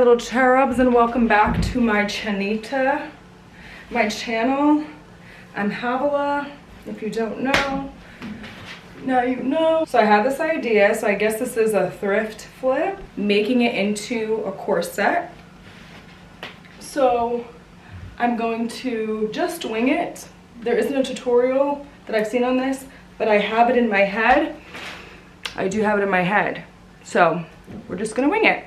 little cherubs, and welcome back to my channel. I'm Havilah, if you don't know, now you know. So I had this idea, so I guess this is a thrift flip, making it into a corset. So I'm going to just wing it. There isn't a tutorial that I've seen on this, but I have it in my head. I do have it in my head. So we're just gonna wing it.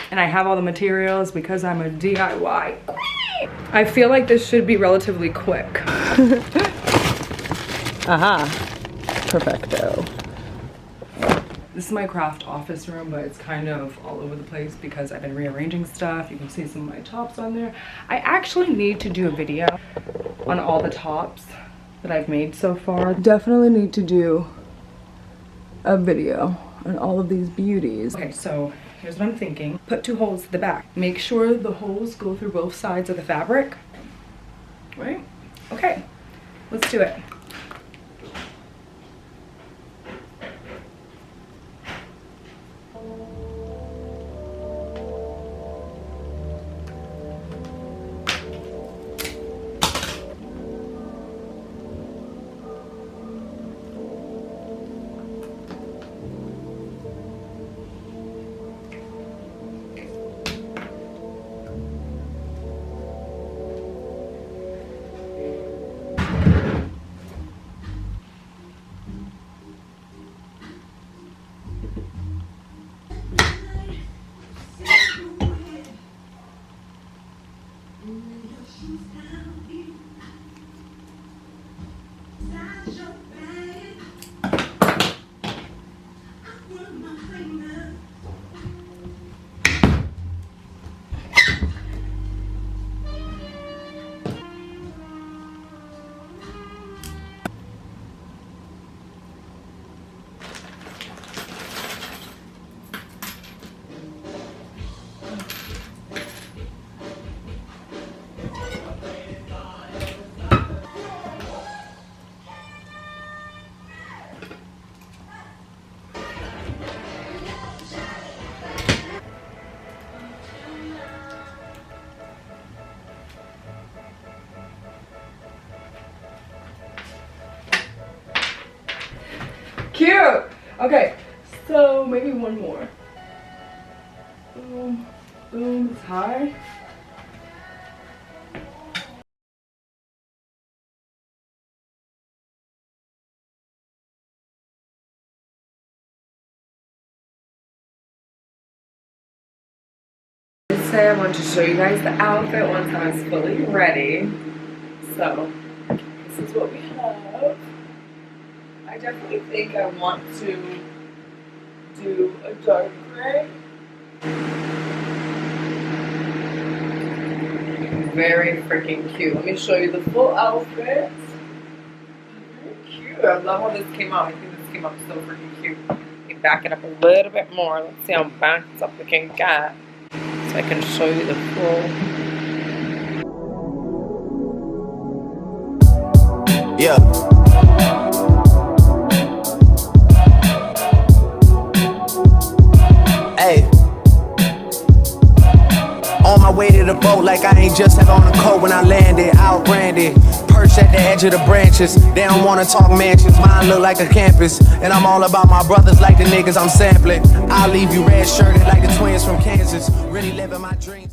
And I have all the materials because I'm a DIY. I feel like this should be relatively quick. Aha, perfecto. This is my craft office room, but it's kind of all over the place because I've been rearranging stuff. You can see some of my tops on there. I actually need to do a video on all the tops that I've made so far. Definitely need to do a video on all of these beauties. Okay, so here's what I'm thinking. Put 2 holes at the back. Make sure the holes go through both sides of the fabric. Right? Okay, let's do it. Cute! Okay, so maybe one more. Boom, boom, it's high. Say I want to show you guys the outfit once I was fully ready. So, this is what we have. I definitely think I want to do a dark gray. Very freaking cute. Let me show you the full outfit. Very cute. I love how this came out. I think this came out so freaking cute. Let me back it up a little bit more. Let's see how backed up we can get. So I can show you the full. Yeah. On my way to the boat, like I ain't just had on a coat when I landed, outran it. Perched at the edge of the branches, they don't wanna talk mansions, mine look like a campus. And I'm all about my brothers like the niggas I'm sampling. I'll leave you red shirted like the twins from Kansas, really living my dreams.